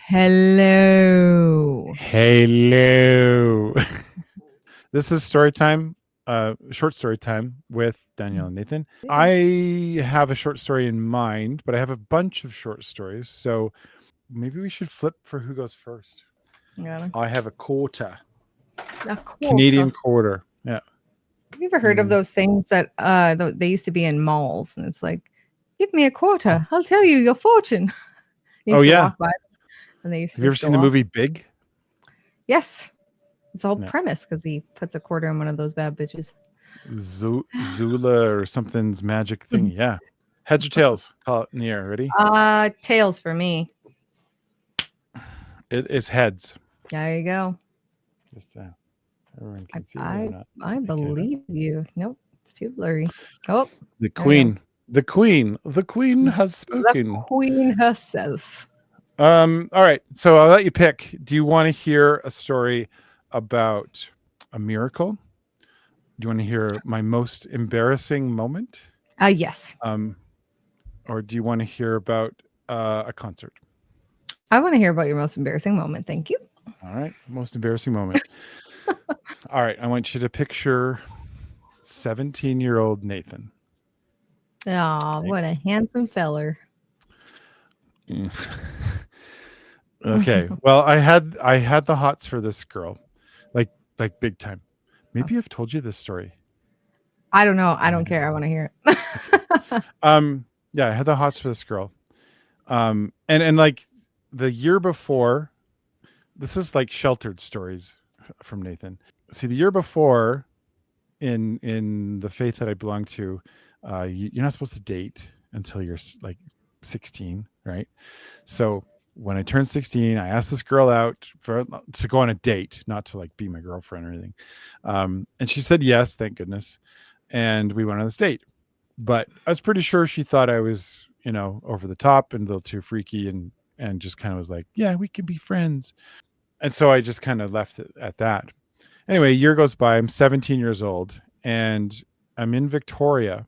Hello. Hello. This is story time, short story time with Danielle and Nathan. I have a short story in mind, but I have a bunch of short stories. So maybe we should flip for who goes first. Yeah. I have a quarter, A quarter. Canadian quarter. Yeah. Have you ever heard of those things that they used to be in malls? And it's like, give me a quarter. I'll tell you your fortune. You used to Yeah. walk by them, and they used to Have you ever just seen go the off. movie Big? Yes. It's all Yeah. premise because he puts a quarter in one of those bad bitches. Zula or something's magic thing. Yeah. Heads or tails? Call it in the air. Ready? Tails for me. It is heads. There you go. Just everyone can see I or not. I Okay. believe you. Nope, it's too blurry. Oh, The there we go. queen. The queen has The spoken. queen herself. All right. So I'll let you pick. Do you want to hear a story about a miracle? Do you want to hear my most embarrassing moment? Yes. Or do you want to hear about a concert? I want to hear about your most embarrassing moment. Thank you. All right. Most embarrassing moment. All right. I want you to picture 17-year-old Nathan. Oh, what a handsome feller. Mm. Okay. Well, I had the hots for this girl, like big time. Maybe I've told you this story. I don't know. I don't care. I want to hear it. Yeah, I had the hots for this girl. And like the year before, this is like sheltered stories from Nathan. See, the year before, in the faith that I belong to, you're not supposed to date until you're like 16, right? So when I turned 16, I asked this girl out to go on a date, not to like be my girlfriend or anything. And she said yes, thank goodness. And we went on this date. But I was pretty sure she thought I was, over the top and a little too freaky and just kind of was like, yeah, we can be friends. And so I just kind of left it at that. Anyway, a year goes by. I'm 17 years old and I'm in Victoria.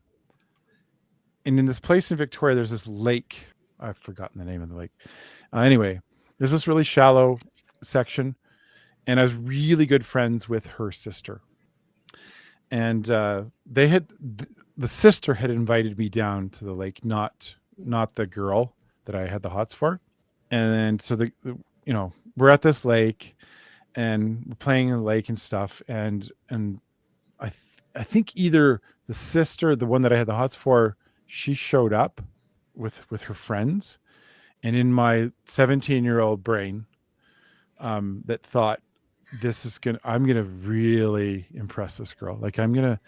And in this place in Victoria, there's this lake. I've forgotten the name of the lake. Anyway, there's this really shallow section, and I was really good friends with her sister. And the sister had invited me down to the lake, not the girl that I had the hots for. And so we're at this lake, and we're playing in the lake and stuff. And I think either the sister, the one that I had the hots for, she showed up with her friends. And in my 17-year-old brain, that thought, I'm gonna really impress this girl. Like I'm gonna.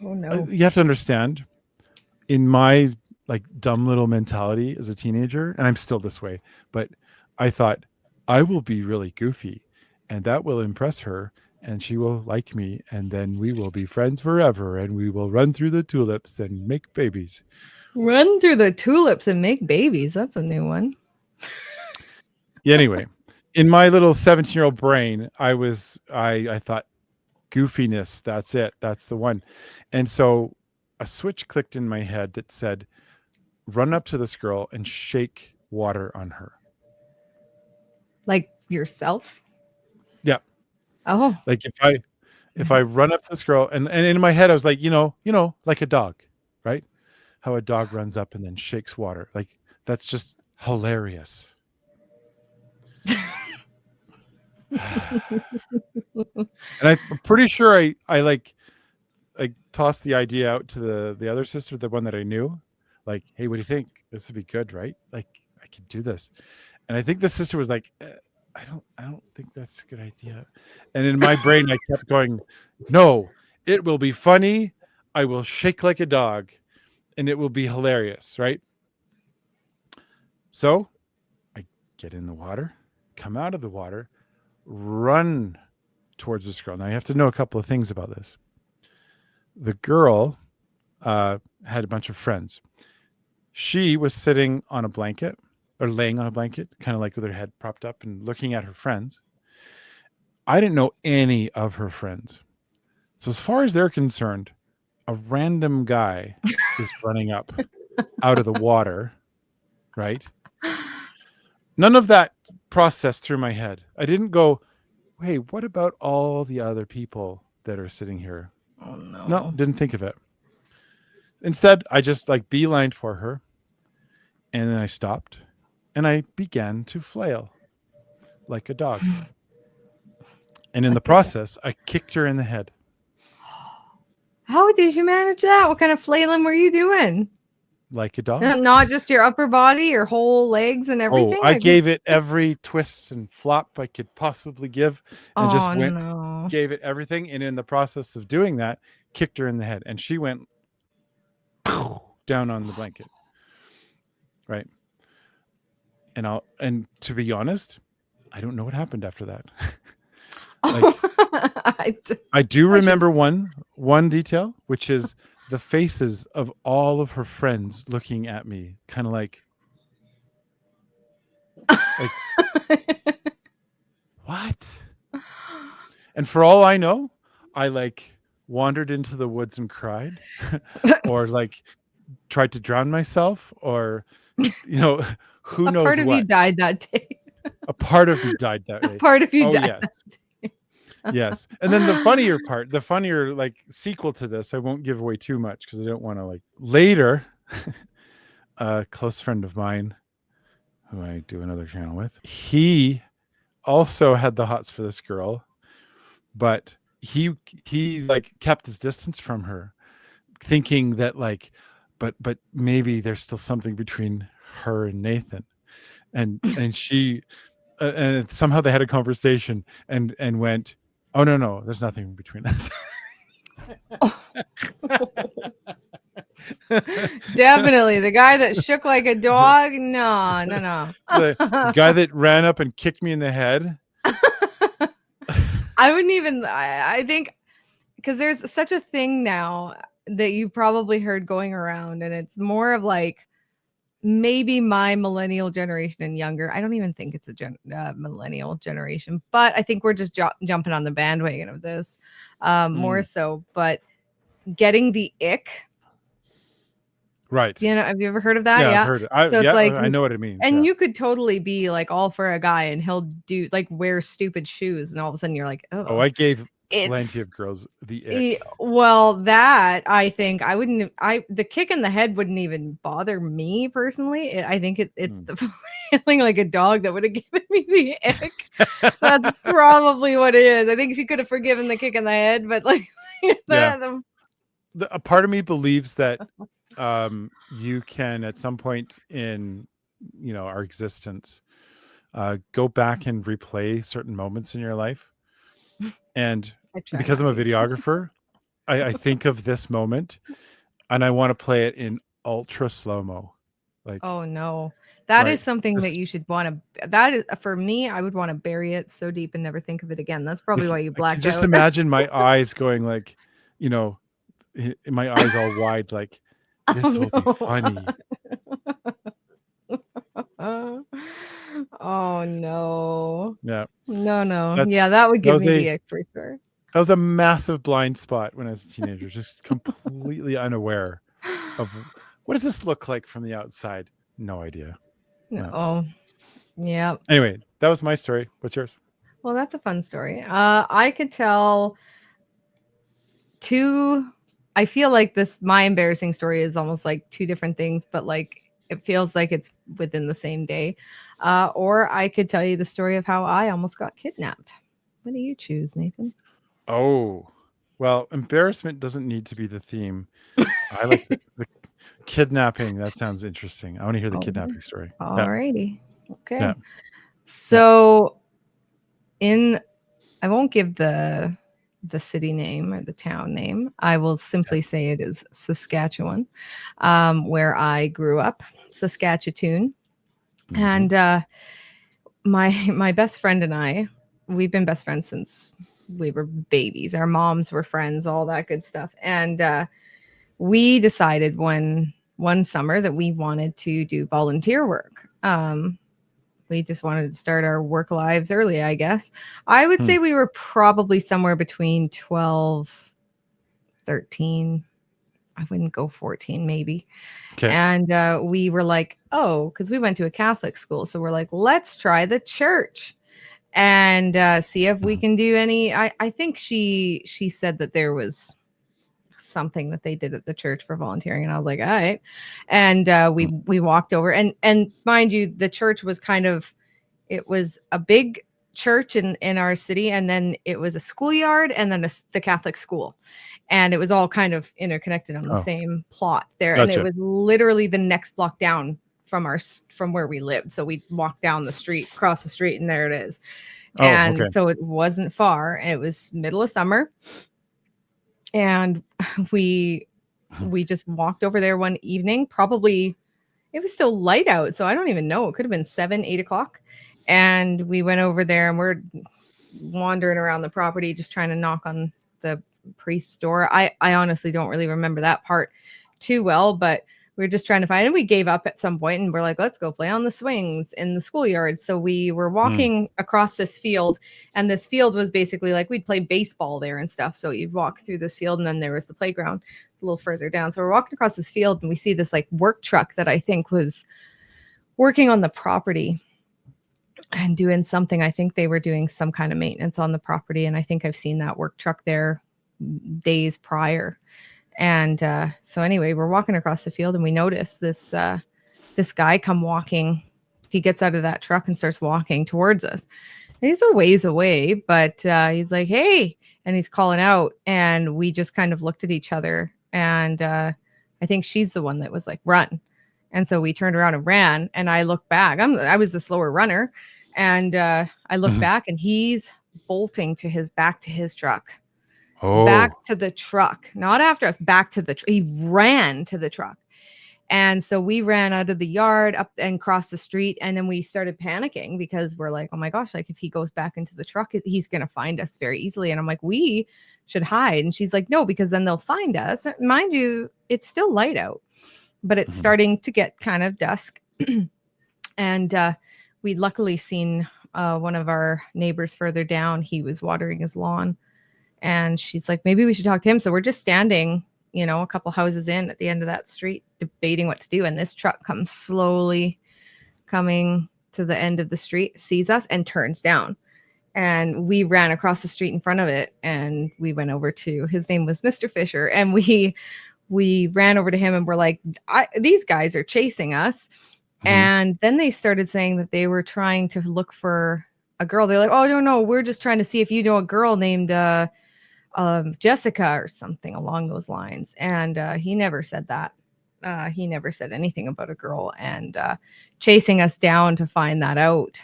Oh no. You have to understand, in my like dumb little mentality as a teenager, and I'm still this way, but I thought I will be really goofy, and that will impress her, and she will like me, and then we will be friends forever, and we will run through the tulips and make babies. Run through the tulips and make babies. That's a new one. Yeah, anyway, in my little 17-year-old brain, I thought goofiness, that's it, that's the one. And so a switch clicked in my head that said, run up to this girl and shake water on her. Like yourself? Yeah. Oh. Like if I run up to this girl and in my head I was like, like a dog, right? How a dog runs up and then shakes water. Like that's just hilarious. And I'm pretty sure I tossed the idea out to the other sister, the one that I knew, like, hey, what do you think? This would be good, right? Like I could do this. And I think the sister was like, I don't think that's a good idea. And in my brain I kept going, no, it will be funny. I will shake like a dog and it will be hilarious, right? So I get in the water, come out of the water, run towards this girl. Now you have to know a couple of things about this. The girl had a bunch of friends. She was sitting on a blanket or laying on a blanket, kind of like with her head propped up and looking at her friends. I didn't know any of her friends. So as far as they're concerned, a random guy is running up out of the water, right? None of that process through my head. I didn't go, hey, what about all the other people that are sitting here? Oh No, no. didn't think of it. Instead, I just like beelined for her, and then I stopped and I began to flail like a dog. And in the process, I kicked her in the head. How did you manage that? What kind of flailing were you doing? Like a dog. Not just your upper body, your whole legs and Oh, everything? I Like, gave it every twist and flop I could possibly give, and just oh went, no. gave it everything. And in the process of doing that, kicked her in the head, and she went down on the blanket. Right. And to be honest, I don't know what happened after that. Like, I do remember one detail, which is the faces of all of her friends looking at me, kind of like what? And for all I know, I like wandered into the woods and cried, or like tried to drown myself, or who A knows part of you what. died that day. A part of me died that A day. part of you Oh died yes. that day. Yes. And then the funnier like sequel to this, I won't give away too much because I don't want to like later. A close friend of mine who I do another channel with, he also had the hots for this girl, but he like kept his distance from her, thinking that like, but maybe there's still something between her and Nathan, and she and somehow they had a conversation and went, oh no, there's nothing between us. Definitely. The guy that shook like a dog. No. The guy that ran up and kicked me in the head. I wouldn't even, I think, because there's such a thing now that you probably heard going around, and it's more of like maybe my millennial generation and younger. I don't even think it's a millennial generation, but I think we're just jumping on the bandwagon of this more so. But getting the ick. Right. Have you ever heard of that? Yeah, Yeah. I've heard it. It's like, I know what it means. and you could totally be like all for a guy and he'll do like wear stupid shoes, and all of a sudden you're like, oh, I gave plenty of girls the ick. Well, that I think I wouldn't. The kick in the head wouldn't even bother me personally. I think it's the feeling like a dog that would have given me the ick. That's probably what it is. I think she could have forgiven the kick in the head, but like, a part of me believes that you can at some point in our existence go back and replay certain moments in your life, and because I'm a videographer, I think of this moment and I want to play it in ultra slow-mo. Like, oh no, that is something that you should want to. That is for me. I would want to bury it so deep and never think of it again. That's probably why you blacked out. Just imagine my eyes going like, my eyes all wide, like this will be funny. Oh no. Yeah. No. Yeah, that would give me the ick for sure. That was a massive blind spot when I was a teenager, just completely unaware of what does this look like from the outside? No idea. No. Oh, yeah. Anyway, that was my story. What's yours? Well, that's a fun story. I could tell two. I feel like my embarrassing story is almost like two different things, but like it feels like it's within the same day. Or I could tell you the story of how I almost got kidnapped. What do you choose, Nathan? Oh, well, embarrassment doesn't need to be the theme. I like the kidnapping. That sounds interesting. I want to hear the kidnapping story. Alrighty. Yeah. Okay. Yeah. So I won't give the city name or the town name. I will simply say it is Saskatchewan, where I grew up, Saskatchewan. Mm-hmm. And my best friend and I, we've been best friends since we were babies. Our moms were friends, all that good stuff. And we decided one summer that we wanted to do volunteer work. We just wanted to start our work lives early, I guess. I would say we were probably somewhere between 12, 13, I wouldn't go 14, maybe. Okay. And we were like, oh, because we went to a Catholic school. So we're like, let's try the church and see if we Mhm. can do any. I think she said that there was something that they did at the church for volunteering, and I was like, all right. And we walked over, and mind you, the church was kind of, it was a big church in our city, and then it was a schoolyard, and then the Catholic school, and it was all kind of interconnected on the Oh, same plot there, and it gotcha. was literally the next block down from where we lived. So we walked down the street, across the street, and there it is. Oh, okay. And so it wasn't far, and it was middle of summer, and we Mhm. we just walked over there one evening. Probably it was still light out, so I don't even know. It could have been 7, 8 o'clock. And we went over there, and we're wandering around the property, just trying to knock on the priest's door. I honestly don't really remember that part too well, but we were just trying to find, and we gave up at some point, and we're like, let's go play on the swings in the schoolyard. So we were Mm. walking across this field, and this field was basically like we'd play baseball there and stuff. So you'd walk through this field, and then there was the playground a little further down. So we're walking across this field, and we see this like work truck that I think was working on the property and doing something. I think they were doing some kind of maintenance on the property, and I think I've seen that work truck there days prior. And so anyway, we're walking across the field, and we notice this guy come walking. He gets out of that truck and starts walking towards us. And he's a ways away, but he's like, "Hey!" And he's calling out, and we just kind of looked at each other, and I think she's the one that was like, "Run!" And so we turned around and ran. And I looked back. I was the slower runner, and I look Mhm. back, and he's bolting to his back to his truck, back Oh. to the truck, not after us, back to the. He ran to the truck. And so we ran out of the yard up and crossed the street. And then we started panicking because we're like, oh my gosh, like if he goes back into the truck, he's going to find us very easily. And I'm like, we should hide. And she's like, no, because then they'll find us. Mind you, it's still light out, but it's Mhm. starting to get kind of dusk. And we'd luckily seen one of our neighbors further down. He was watering his lawn. And she's like, maybe we should talk to him. So we're just standing, a couple houses in at the end of that street, debating what to do. And this truck comes slowly coming to the end of the street, sees us, and turns down. And we ran across the street in front of it, and we went over to, his name was Mr. Fisher. And we ran over to him, and we're like, these guys are chasing us. Mhm. And then they started saying that they were trying to look for a girl. They're like, oh, no, we're just trying to see if you know a girl named Jessica or something along those lines. And he never said that. He never said anything about a girl. And chasing us down to find that out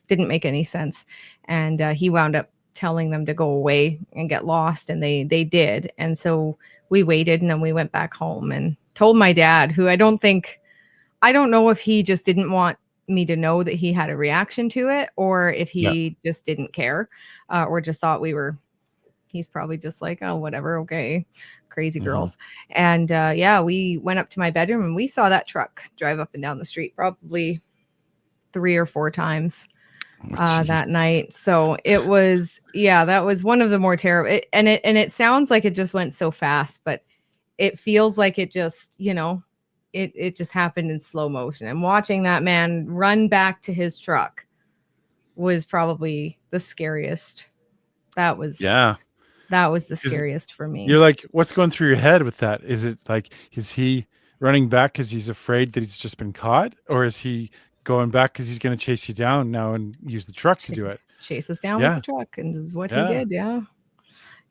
didn't make any sense. And he wound up telling them to go away and get lost, and they did. And so we waited, and then we went back home and told my dad, who I don't know if he just didn't want me to know that he had a reaction to it, or if Yeah. he just didn't care, or just thought he's probably just like, oh, whatever, okay, crazy Mhm. girls. And yeah, we went up to my bedroom, and we saw that truck drive up and down the street probably 3 or 4 times Oh, jeez. that night. So it was, yeah, that was one of the more terrible. And it sounds like it just went so fast, but it feels like it just, it just happened in slow motion. And watching that man run back to his truck was probably the scariest. That was Yeah. that was the Is scariest for You're me. like, what's going through your head with that? Is it like, is he running back because he's afraid that he's just been caught, or is he going back because he's going to chase you down now and use the truck to do it? Chase us down with Yeah. the truck, and this is what he Yeah. did. Yeah.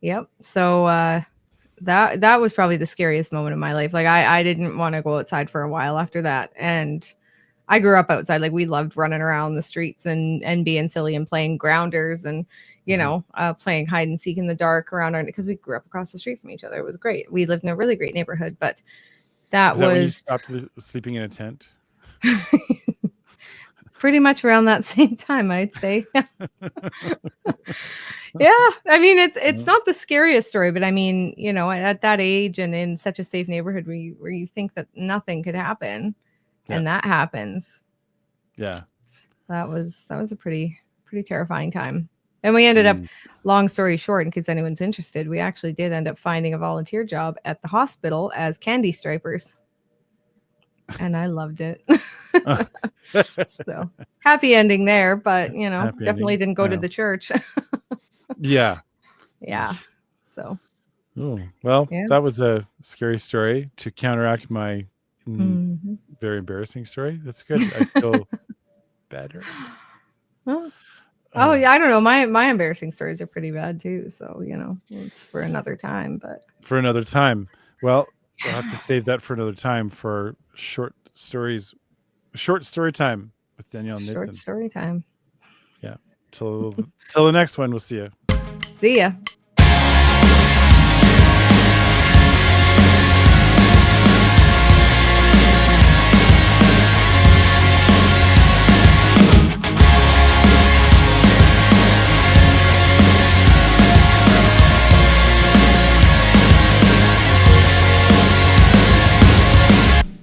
Yep. So that was probably the scariest moment of my life. Like I didn't want to go outside for a while after that. And I grew up outside. Like we loved running around the streets and being silly and playing grounders and Mhm. playing hide and seek in the dark around our, because we grew up across the street from each other. It was great. We lived in a really great neighborhood, but that Is that when you was stopped sleeping in a tent? pretty much around that same time, I'd say. Yeah, I mean it's No. not the scariest story, but I mean, at that age and in such a safe neighborhood where you think that nothing could happen, Yeah. and that happens. Yeah. That was a pretty terrifying time. And we ended up, Jeez. long story short, in case anyone's interested, we actually did end up finding a volunteer job at the hospital as candy stripers. And I loved it. So happy ending there, but Happy definitely ending. didn't go to the church. Yeah. Yeah. So Oh, well, yeah. that was a scary story to counteract my Hmm. very embarrassing story. That's good. I feel better. Well, oh Uh, yeah, I don't know. My embarrassing stories are pretty bad too. So it's for another time. But for another time. Well, we'll have to save that for another time for short stories, short story time with Danielle and short Nathan. story time. Yeah. Till the next one, we'll see you. See ya.